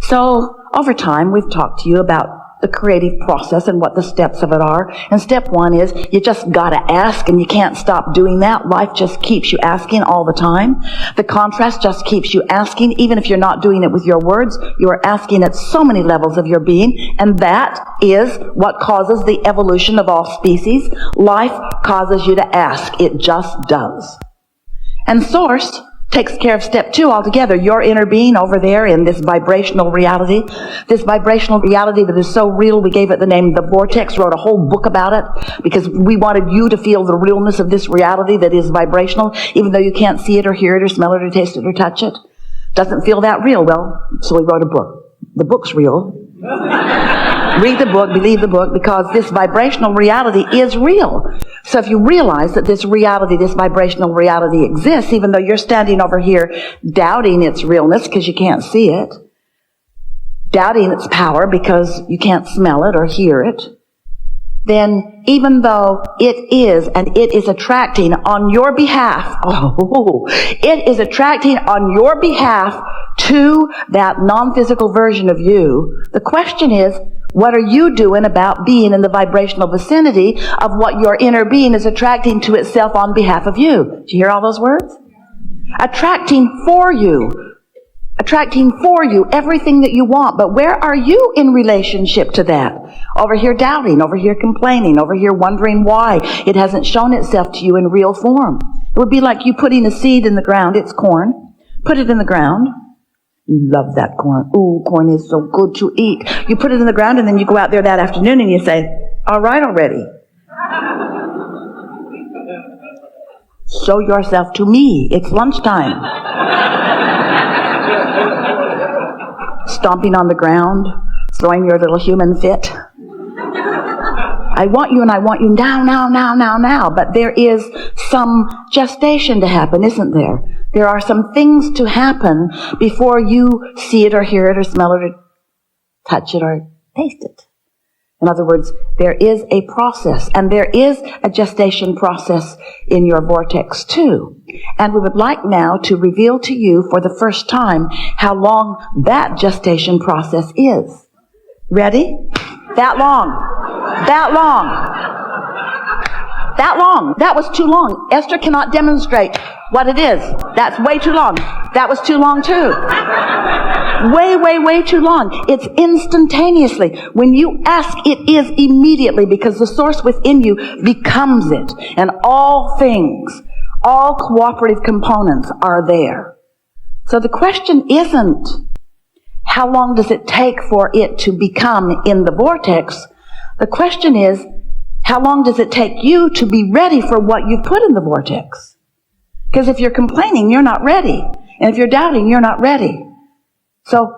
So, over time, we've talked to you about the creative process and what the steps of it are. And step one is you just gotta ask, and you can't stop doing that. Life just keeps you asking all the time. The contrast just keeps you asking. Even if you're not doing it with your words, you are asking at so many levels of your being. And that is what causes the evolution of all species. Life causes you to ask. It just does. And Source takes care of step two altogether. Your inner being over there in this vibrational reality that is so real, we gave it the name the Vortex, wrote a whole book about it because we wanted you to feel the realness of this reality that is vibrational, even though you can't see it or hear it or smell it or taste it or touch it. Doesn't feel that real. Well, so we wrote a book. The book's real. Read the book, believe the book, because this vibrational reality is real. So if you realize that this reality, this vibrational reality exists, even though you're standing over here doubting its realness because you can't see it, doubting its power because you can't smell it or hear it, then even though it is, and it is attracting on your behalf, it is attracting on your behalf to that non-physical version of you, the question is, what are you doing about being in the vibrational vicinity of what your inner being is attracting to itself on behalf of you? Did you hear all those words? Attracting for you everything that you want. But where are you in relationship to that? Over here doubting, over here complaining, over here wondering why it hasn't shown itself to you in real form. It would be like you putting a seed in the ground. It's corn. Put it in the ground. You love that corn. Ooh, corn is so good to eat. You put it in the ground and then you go out there that afternoon and you say, all right already. Show yourself to me. It's lunchtime. Stomping on the ground, throwing your little human fit. I want you and I want you now. But there is some gestation to happen, isn't there? There are some things to happen before you see it or hear it or smell it or touch it or taste it. In other words, there is a process, and there is a gestation process in your vortex too. And we would like now to reveal to you for the first time how long that gestation process is. Ready? That long. That long. That long. That was too long. Esther cannot demonstrate what it is. That's way too long. That was too long too. Way too long. It's instantaneously. When you ask, it is immediately, because the source within you becomes it. And all things, all cooperative components are there. So the question isn't, how long does it take for it to become in the vortex? The question is, how long does it take you to be ready for what you've put in the vortex? Because if you're complaining, you're not ready. And if you're doubting, you're not ready. So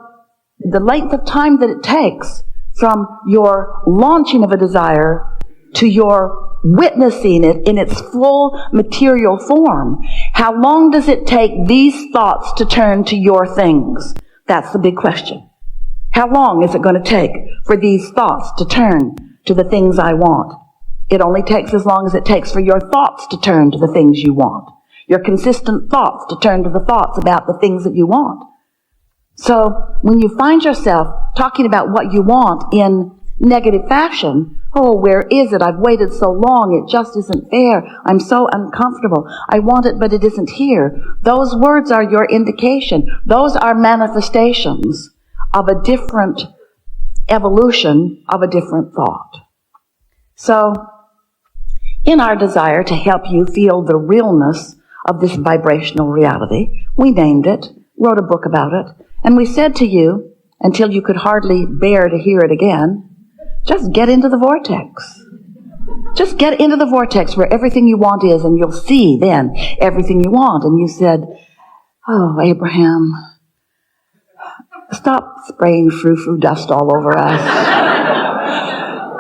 the length of time that it takes from your launching of a desire to your witnessing it in its full material form, how long does it take these thoughts to turn to your things? That's the big question. How long is it going to take for these thoughts to turn to the things I want? It only takes as long as it takes for your thoughts to turn to the things you want. Your consistent thoughts to turn to the thoughts about the things that you want. So when you find yourself talking about what you want in negative fashion, oh, where is it? I've waited so long. It just isn't fair. I'm so uncomfortable. I want it, but it isn't here. Those words are your indication. Those are manifestations of a different evolution of a different thought. So, in our desire to help you feel the realness of this vibrational reality, we named it, wrote a book about it, and we said to you, until you could hardly bear to hear it again, just get into the vortex. Just get into the vortex where everything you want is, and you'll see then everything you want. And you said, oh, Abraham, stop spraying frou-frou dust all over us.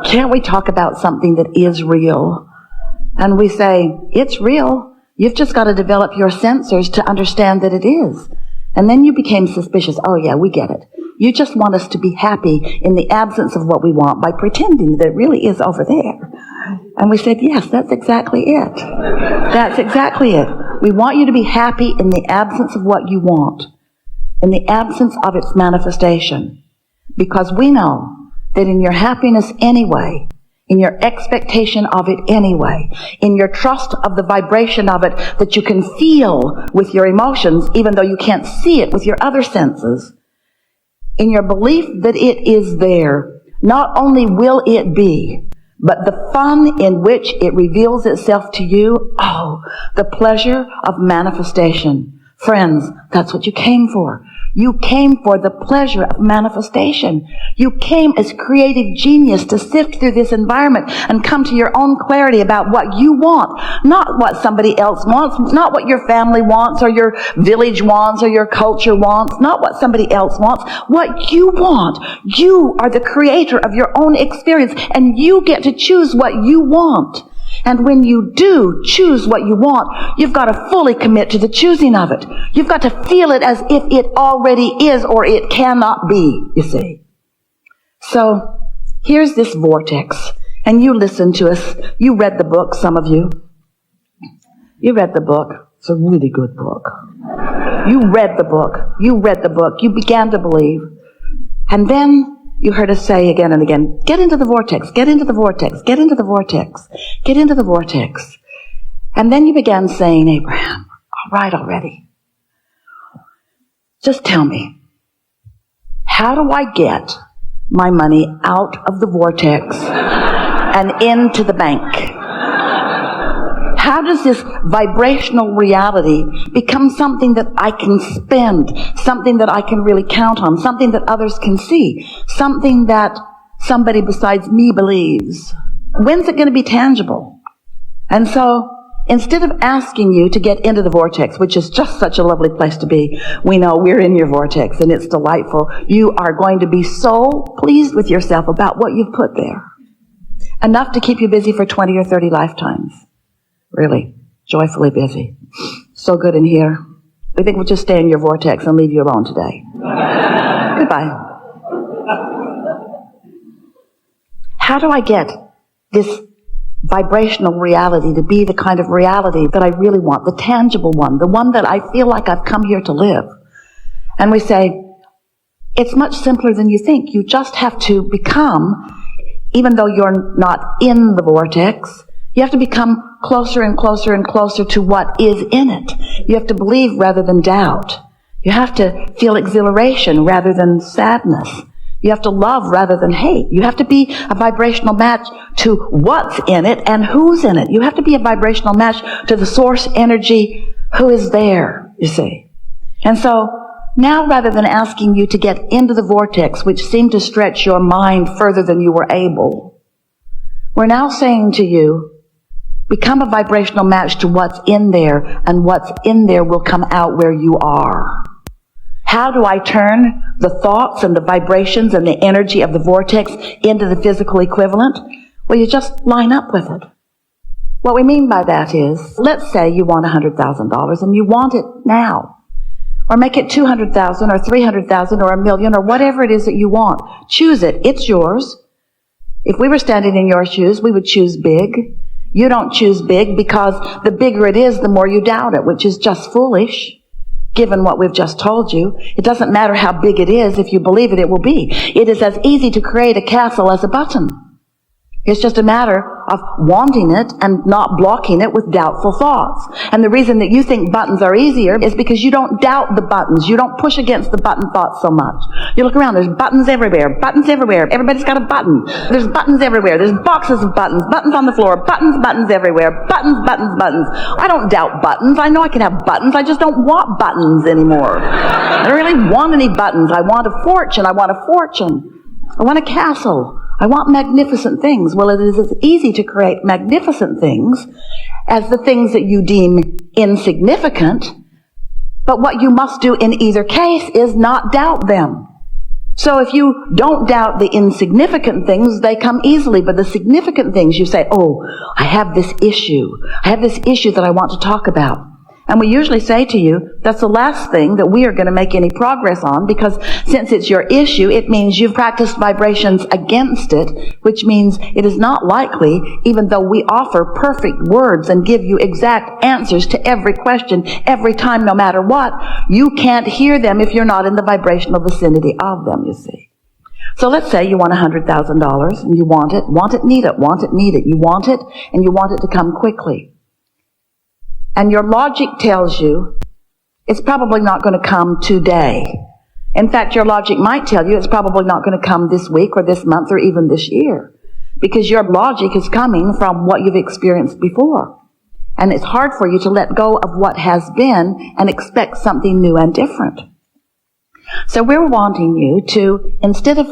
Can't we talk about something that is real? And we say, it's real. You've just got to develop your sensors to understand that it is. And then you became suspicious. Oh yeah, we get it. You just want us to be happy in the absence of what we want by pretending that it really is over there. And we said, yes, that's exactly it. That's exactly it. We want you to be happy in the absence of what you want. in the absence of its manifestation. Because we know that in your happiness anyway, in your expectation of it anyway, in your trust of the vibration of it that you can feel with your emotions, even though you can't see it with your other senses, in your belief that it is there, not only will it be, but the fun in which it reveals itself to you, oh, the pleasure of manifestation. Friends, that's what you came for. You came for the pleasure of manifestation. You came as creative genius to sift through this environment and come to your own clarity about what you want, not what somebody else wants, not what your family wants or your village wants or your culture wants, not what somebody else wants, what you want. You are the creator of your own experience, and you get to choose what you want. And when you do choose what you want, you've got to fully commit to the choosing of it. You've got to feel it as if it already is or it cannot be, you see. So, here's this vortex. And you listen to us. You read the book, some of you. You read the book. It's a really good book. You read the book. You read the book. You began to believe. And then you heard us say again and again, get into the vortex, get into the vortex, get into the vortex, get into the vortex. And then you began saying, Abraham, all right already. Just tell me, how do I get my money out of the vortex and into the bank? How does this vibrational reality become something that I can spend, something that I can really count on, something that others can see, something that somebody besides me believes? When's it going to be tangible? And so, instead of asking you to get into the vortex, which is just such a lovely place to be, we know we're in your vortex and it's delightful. You are going to be so pleased with yourself about what you've put there. Enough to keep you busy for 20 or 30 lifetimes. Really, joyfully busy. So good in here. We think we'll just stay in your vortex and leave you alone today. Goodbye. How do I get this vibrational reality to be the kind of reality that I really want, the tangible one, the one that I feel like I've come here to live? And we say, it's much simpler than you think. You just have to become, even though you're not in the vortex, you have to become closer and closer and closer to what is in it. You have to believe rather than doubt. You have to feel exhilaration rather than sadness. You have to love rather than hate. You have to be a vibrational match to what's in it and who's in it. You have to be a vibrational match to the source energy who is there, you see. And so now, rather than asking you to get into the vortex, which seemed to stretch your mind further than you were able, we're now saying to you, become a vibrational match to what's in there, and what's in there will come out where you are. How do I turn the thoughts and the vibrations and the energy of the vortex into the physical equivalent? Well, you just line up with it. What we mean by that is, let's say you want $100,000 and you want it now. Or make it $200,000 or $300,000 or $1 million or whatever it is that you want. Choose it. It's yours. If we were standing in your shoes, we would choose big. You don't choose big because the bigger it is, the more you doubt it, which is just foolish, given what we've just told you. It doesn't matter how big it is. If you believe it, it will be. It is as easy to create a castle as a button. It's just a matter of wanting it and not blocking it with doubtful thoughts. And the reason that you think buttons are easier is because you don't doubt the buttons. You don't push against the button thoughts so much. You look around, there's buttons everywhere. Buttons everywhere. Everybody's got a button. There's buttons everywhere. There's boxes of buttons. Buttons on the floor. Buttons everywhere. Buttons. I don't doubt buttons. I know I can have buttons. I just don't want buttons anymore. I don't really want any buttons. I want a fortune. I want a castle. I want magnificent things. Well, it is as easy to create magnificent things as the things that you deem insignificant. But what you must do in either case is not doubt them. So if you don't doubt the insignificant things, they come easily. But the significant things, you say, oh, I have this issue. I have this issue that I want to talk about. And we usually say to you, that's the last thing that we are going to make any progress on, because since it's your issue, it means you've practiced vibrations against it, which means it is not likely, even though we offer perfect words and give you exact answers to every question, every time, no matter what, you can't hear them if you're not in the vibrational vicinity of them, you see. So let's say you want $100,000 and you want it, need it, need it. You want it and you want it to come quickly. And your logic tells you it's probably not going to come today. In fact, your logic might tell you it's probably not going to come this week or this month or even this year, because your logic is coming from what you've experienced before. And it's hard for you to let go of what has been and expect something new and different. So we're wanting you to, instead of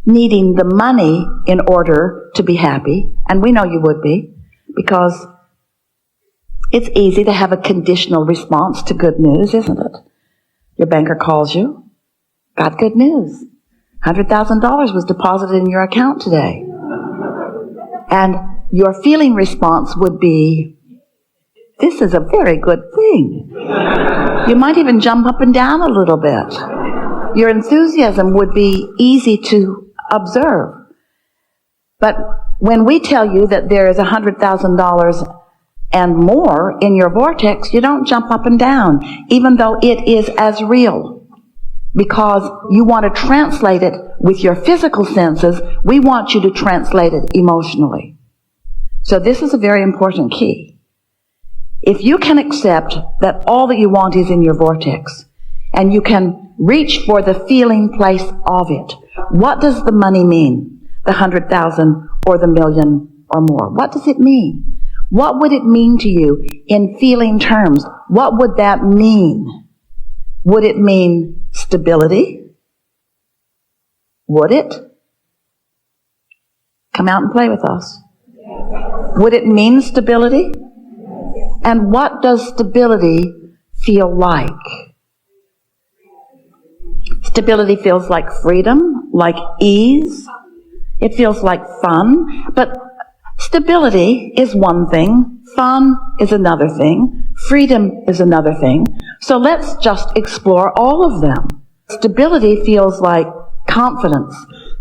needing the money in order to be happy, and we know you would be, because it's easy to have a conditional response to good news, isn't it? Your banker calls you, got good news. $100,000 was deposited in your account today. And your feeling response would be, this is a very good thing. You might even jump up and down a little bit. Your enthusiasm would be easy to observe. But when we tell you that there is $100,000 and more in your vortex, you don't jump up and down, even though it is as real. Because you want to translate it with your physical senses, we want you to translate it emotionally. So this is a very important key. If you can accept that all that you want is in your vortex, and you can reach for the feeling place of it, what does the money mean? The 100,000 or the million or more? What does it mean? What would it mean to you in feeling terms? What would that mean? Would it mean stability? Would it? Come out and play with us. Would it mean stability? And what does stability feel like? Stability feels like freedom, like ease. It feels like fun. But stability is one thing. Fun is another thing. Freedom is another thing. So let's just explore all of them. Stability feels like confidence,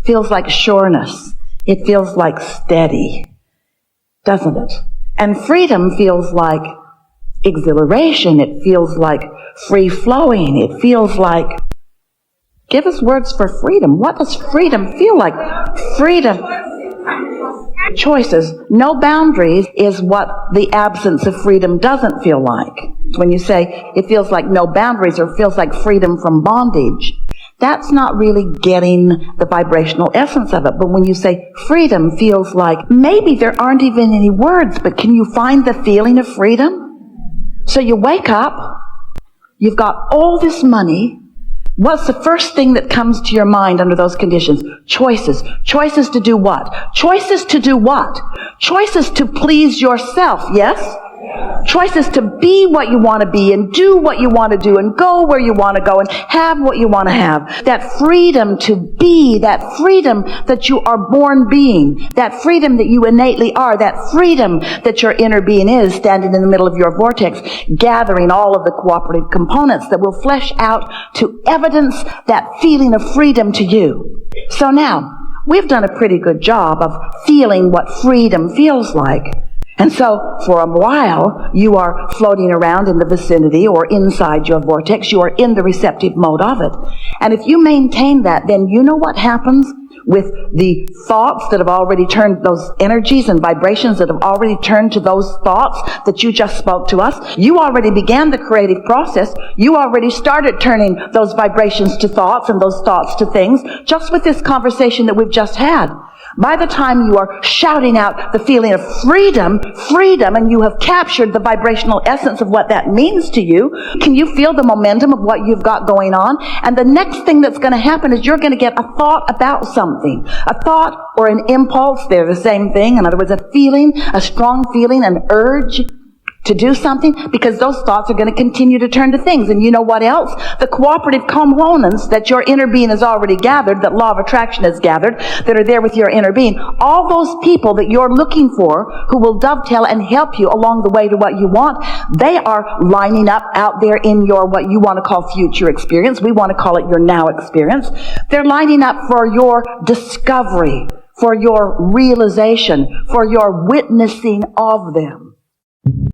feels like sureness. It feels like steady, doesn't it? And freedom feels like exhilaration. It feels like free-flowing. It feels like, give us words for freedom. What does freedom feel like? Freedom. Choices. No boundaries is what the absence of freedom doesn't feel like. When you say it feels like no boundaries or feels like freedom from bondage, that's not really getting the vibrational essence of it. But when you say freedom feels like, maybe there aren't even any words, but can you find the feeling of freedom? So you wake up, you've got all this money. What's the first thing that comes to your mind under those conditions? Choices. Choices to do what? Choices to do what? Choices to please yourself, yes? Choices to be what you want to be and do what you want to do and go where you want to go and have what you want to have. That freedom to be, that freedom that you are born being, that freedom that you innately are, that freedom that your inner being is standing in the middle of your vortex, gathering all of the cooperative components that will flesh out to evidence that feeling of freedom to you. So now, we've done a pretty good job of feeling what freedom feels like. And so, for a while, you are floating around in the vicinity or inside your vortex. You are in the receptive mode of it. And if you maintain that, then you know what happens with the thoughts that have already turned, those energies and vibrations that have already turned to those thoughts that you just spoke to us. You already began the creative process. You already started turning those vibrations to thoughts and those thoughts to things just with this conversation that we've just had. By the time you are shouting out the feeling of freedom, and you have captured the vibrational essence of what that means to you, can you feel the momentum of what you've got going on? And the next thing that's going to happen is you're going to get a thought about something. A thought or an impulse, they're the same thing. In other words, a feeling, a strong feeling, an urge. to do something, because those thoughts are going to continue to turn to things. And you know what else? The cooperative components that your inner being has already gathered, that law of attraction has gathered, that are there with your inner being, all those people that you're looking for who will dovetail and help you along the way to what you want, they are lining up out there in your what you want to call future experience. We want to call it your now experience. They're lining up for your discovery, for your realization, for your witnessing of them.